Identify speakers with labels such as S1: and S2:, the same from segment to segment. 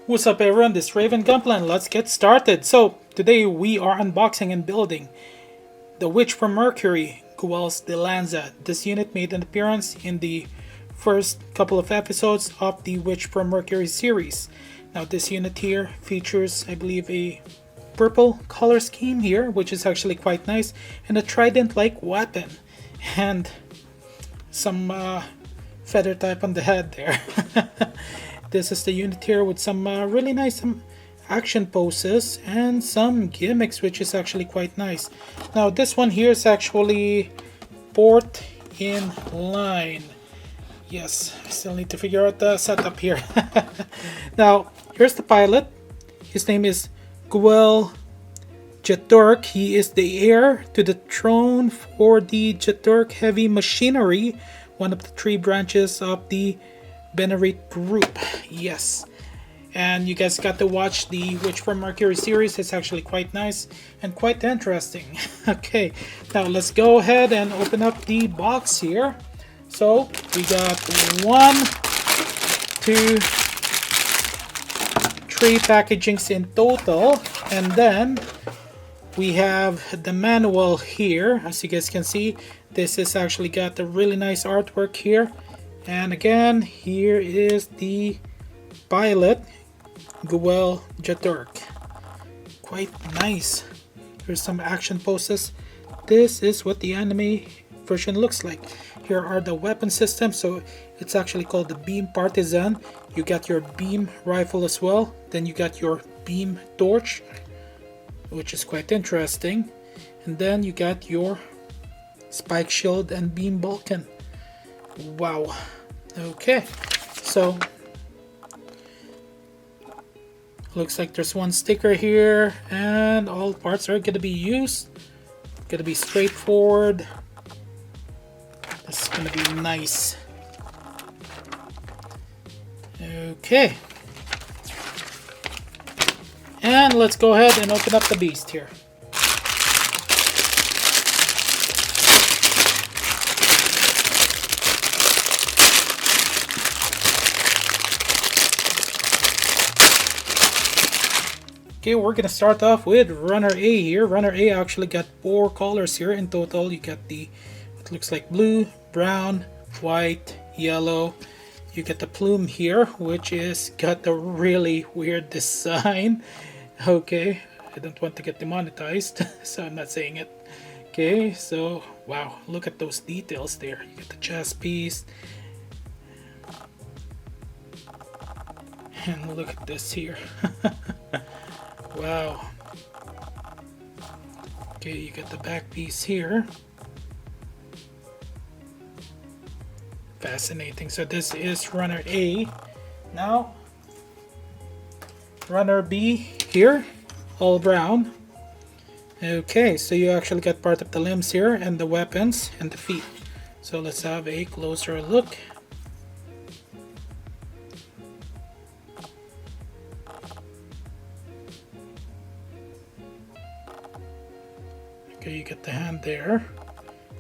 S1: What's up everyone, this is Raven Gunplan. Let's get started. So today we are unboxing and building the Witch from Mercury, GUEL'S Dilanza. This unit made an appearance in the first couple of episodes of the Witch from Mercury series. Now this unit here features, I believe, a purple color scheme here, which is actually quite nice, and a trident-like weapon, and some feather type on the head there. This is the unit here with some really nice action poses and some gimmicks, which is actually quite nice. Now this one here is actually port in line. Yes, I still need to figure out the setup here. Now here's the pilot. His name is GUEL Jeturk. He is the heir to the throne for the Jeturk Heavy Machinery, one of the three branches of the Venerate group. Yes, and you guys got to watch the Witch from Mercury series. It's actually quite nice and quite interesting. Okay, now let's go ahead and open up the box here. So we got 1, 2, 3 packagings in total, and then we have the manual here. As you guys can see, this is actually got a really nice artwork here. And again, here is the pilot, GUEL Jeturk. Quite nice. Here's some action poses. This is what the anime version looks like. Here are the weapon systems. So it's actually called the Beam Partisan. You got your beam rifle as well. Then you got your beam torch, which is quite interesting. And then you got your spike shield and beam Vulcan. Wow. Okay, so looks like there's one sticker here, and all parts are gonna be used. Gonna be straightforward. This is gonna be nice. Okay, and let's go ahead and open up the beast here. Okay, we're gonna start off with Runner A here. Runner A actually got 4 colors here in total. You got the, it looks like blue, brown, white, yellow. You get the plume here, which is got a really weird design. Okay, I don't want to get demonetized, so I'm not saying it. Okay, so wow, look at those details there. You get the chest piece, and look at this here. Wow. Okay, you get the back piece here. Fascinating. So this is Runner A. Now, Runner B here, all brown. Okay, so you actually got part of the limbs here and the weapons and the feet. So let's have a closer look. Okay, you get the hand there,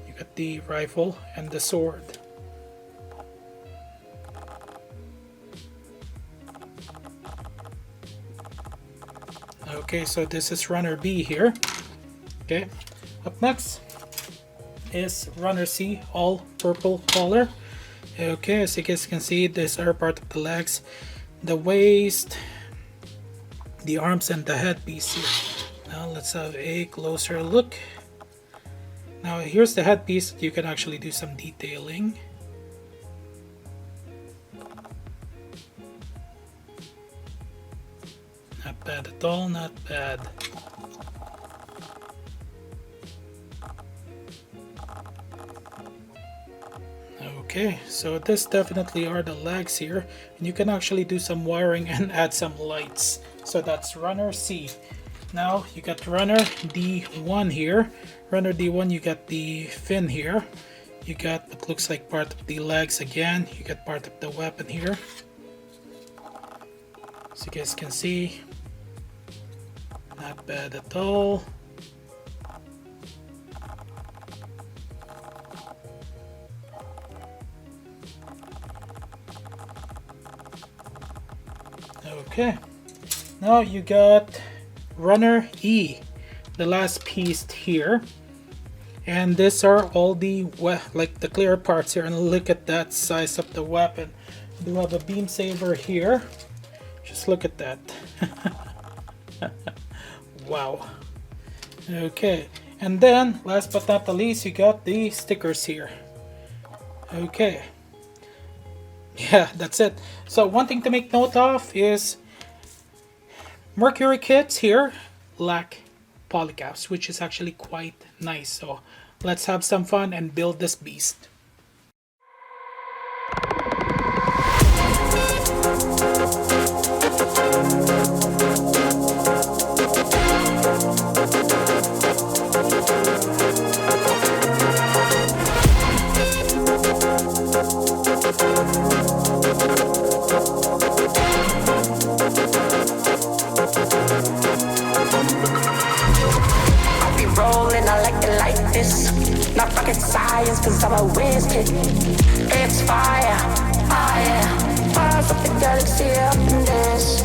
S1: you got the rifle and the sword. Okay, so this is Runner B here. Okay, up next is Runner C, all purple color. Okay, as you guys can see, these are part of the legs, the waist, the arms, and the headpiece here. Now let's have a closer look. Now here's the headpiece that you can actually do some detailing. Not bad at all, not bad. Okay, so this definitely are the legs here, and you can actually do some wiring and add some lights. So that's Runner C. Now you got Runner D1 here. Runner D1, you got the fin here. You got what looks like part of the legs again. You got part of the weapon here. So you guys can see, not bad at all. Okay, Now you got runner E, the last piece here. And these are all the like the clear parts here, and look at that size of the weapon. We do have a beam saber here. Just look at that. Wow. Okay, and then last but not the least, you got the stickers here. Okay. Yeah, that's it. So one thing to make note of is Mercury kits here lack polycaps, which is actually quite nice. So let's have some fun and build this beast.
S2: Not rocket science, cause I'm a whiz kid. It's fire, fire. Fires up the galaxy up in this.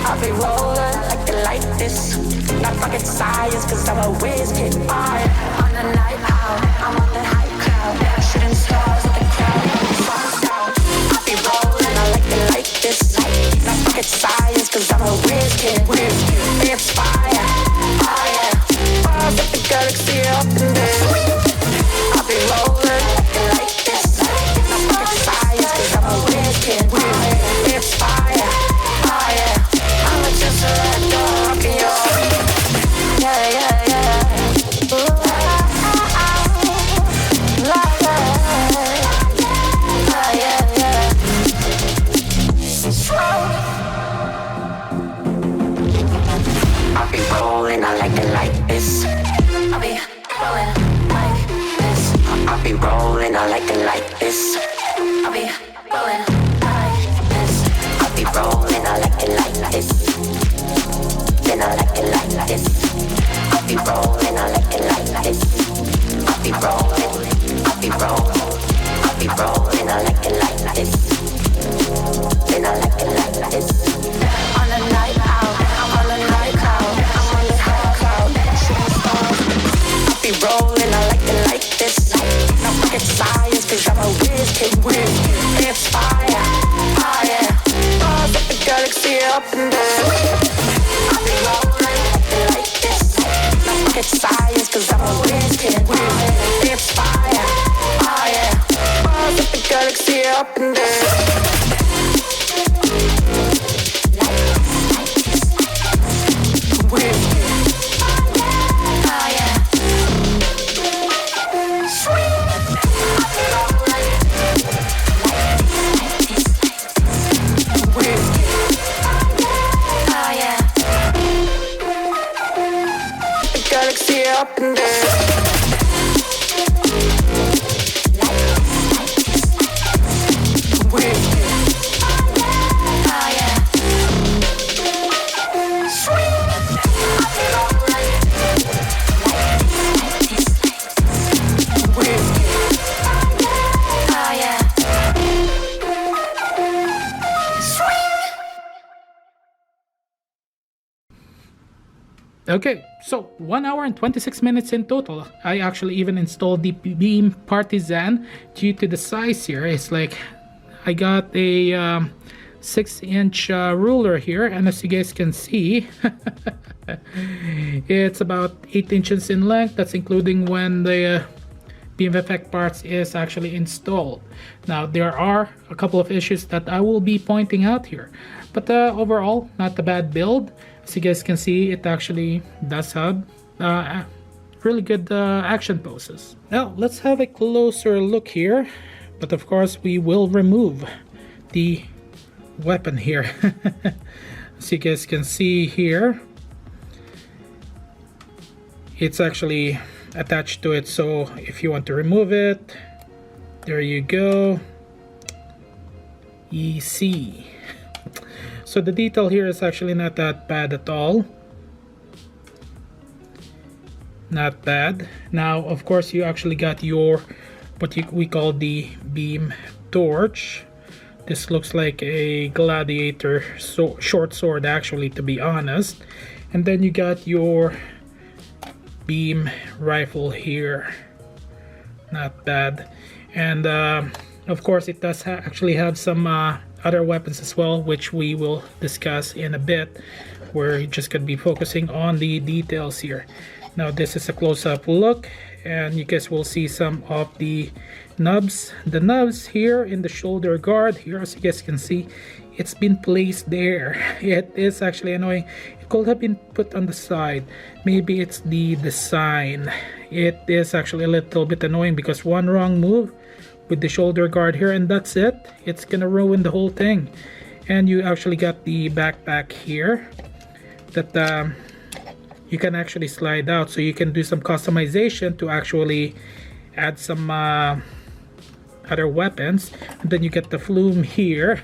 S2: I'll be rolling like you like this. Not rocket science, cause I'm a whiz kid. Fire. On the night out, I'm on the high cloud. Shooting stars at the crowd. Songs down. I'll be rolling, I like this. Not rocket science, cause I'm a whiz kid. It's fire, fire. Fires up the galaxy up in this. I'll be rolling like this. Not rocket science, cause I'm a whiz kid. It's fire, fire. I'ma just let go of you. Yeah, yeah, yeah. Ooh, yeah, yeah. I'll be rolling, I like it like this. I'll be rolling like this. I'll be rolling, I like it like this. I'll be rolling like this. I'll be rolling, I like it like this. Then I like it like this. I'll be rolling, I like it like this. I'll be rolling, I'll be rolling, I'll be rolling, I like it like this. Then I like it like this. On the night out, I'm on the night cloud. I'm on the high cloud, shooting stars. I'll be rolling, I like this. Not rocket science, cause I'm a whiz kid. It's fire, fire. Stars up the galaxy up in there. I'll be rolling like this. Not rocket science, cause I'm a whiz kid. It's fire, fire. Stars up the galaxy up in there. Up and down.
S1: Okay, so 1 hour and 26 minutes in total. I actually even installed the beam partisan due to the size here. It's like I got a 6-inch ruler here, and as you guys can see, it's about 8 inches in length. That's including when the beam effect parts is actually installed. Now there are a couple of issues that I will be pointing out here, but overall not a bad build. As you guys can see, it actually does have really good action poses. Now let's have a closer look here, but of course we will remove the weapon here. As you guys can see here, it's actually attached to it, so if you want to remove it, there you go. Easy. So the detail here is actually not that bad at all. Not bad. Now of course you actually got your we call the beam torch, This looks like a gladiator short sword, actually, to be honest. And then you got your beam rifle here. Not bad. And of course, it does actually have some other weapons as well, which we will discuss in a bit. We're just going to be focusing on the details here. Now, this is a close-up look, and you guys will see some of the nubs. The nubs here in the shoulder guard here, as you guys can see, it's been placed there. It is actually annoying. It could have been put on the side. Maybe it's the design. It is actually a little bit annoying because one wrong move with the shoulder guard here, and that's it. It's gonna ruin the whole thing. And you actually got the backpack here that you can actually slide out, so you can do some customization to actually add some other weapons. And then you get the flume here.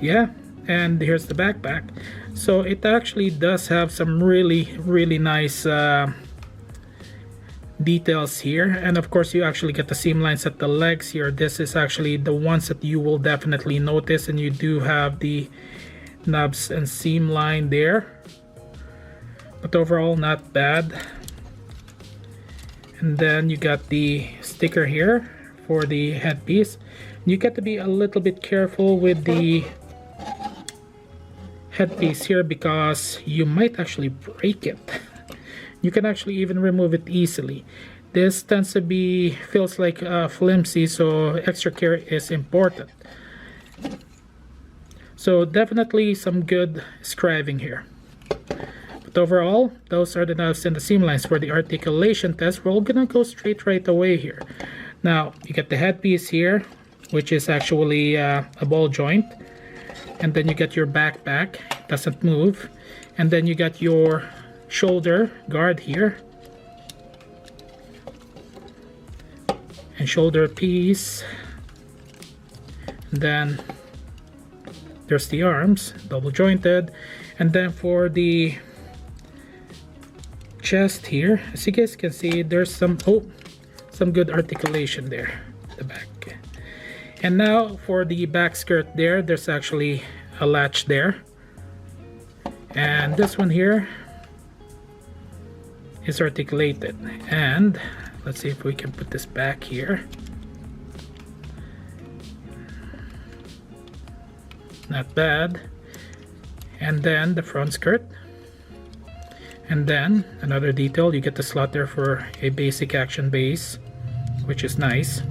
S1: Yeah, and here's the backpack. So it actually does have some really nice details here. And of course, you actually get the seam lines at the legs here. This is actually the ones that you will definitely notice, and you do have the nubs and seam line there, but overall not bad. And then you got the sticker here for the headpiece. You got to be a little bit careful with the headpiece here because you might actually break it. You can actually even remove it easily. This tends to be, feels like flimsy, so extra care is important. So definitely some good scribing here. But overall, those are the nubs and the seam lines for the articulation test. We're all gonna go straight right away here. Now, you get the headpiece here, which is actually a ball joint. And then you get your backpack, it doesn't move. And then you got your shoulder guard here. And shoulder piece. And then there's the arms, double jointed. And then for the chest here, as you guys can see, there's some good articulation there, the back. And now for the back skirt there, there's actually a latch there. And this one here is articulated. And let's see if we can put this back here. Not bad. And then the front skirt. And then another detail, you get the slot there for a basic action base, which is nice.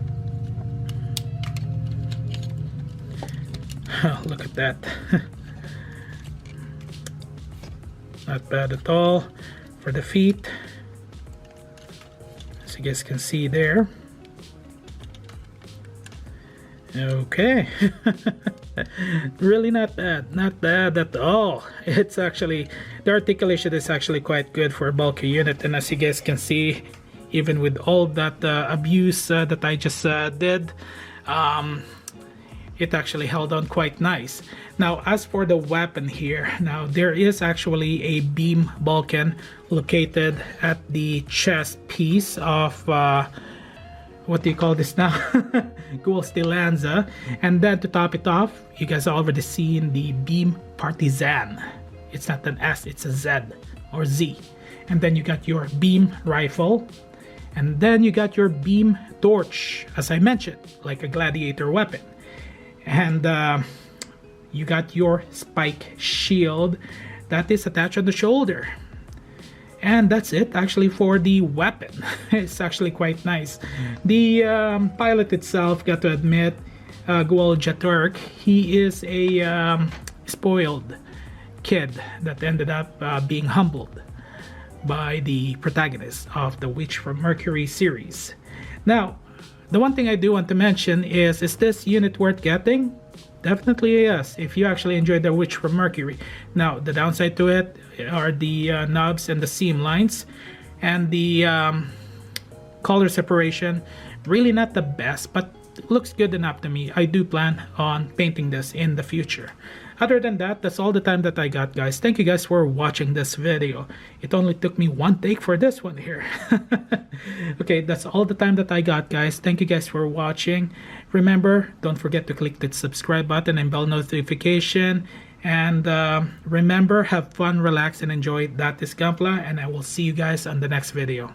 S1: Look at that. Not bad at all. For the feet, as you guys can see there. Okay. Really not bad at all. It's actually, the articulation is actually quite good for a bulky unit, and as you guys can see, even with all that abuse that I just did, it actually held on quite nice. Now, as for the weapon here, now there is actually a beam Vulcan located at the chest piece of what do you call this now? GUEL'S Dilanza. And then to top it off, you guys have already seen the beam partisan. It's not an S, it's a Z or Z. And then you got your beam rifle. And then you got your beam torch, as I mentioned, like a gladiator weapon. And you got your spike shield that is attached on the shoulder. And that's it actually for the weapon. It's actually quite nice. The pilot itself, got to admit, GUEL Jaturk, he is a spoiled kid that ended up being humbled by the protagonist of the Witch from Mercury series. Now, the one thing I do want to mention is this unit worth getting? Definitely yes, if you actually enjoyed the Witch from Mercury. Now, the downside to it are the knobs and the seam lines, and the color separation. Really not the best, but looks good enough to me. I do plan on painting this in the future. Other than that, that's all the time that I got, guys. Thank you guys for watching this video. It only took me one take for this one here. Okay, that's all the time that I got, guys. Thank you guys for watching. Remember, don't forget to click that subscribe button and bell notification. And remember, have fun, relax, and enjoy. That is Gampla, and I will see you guys on the next video.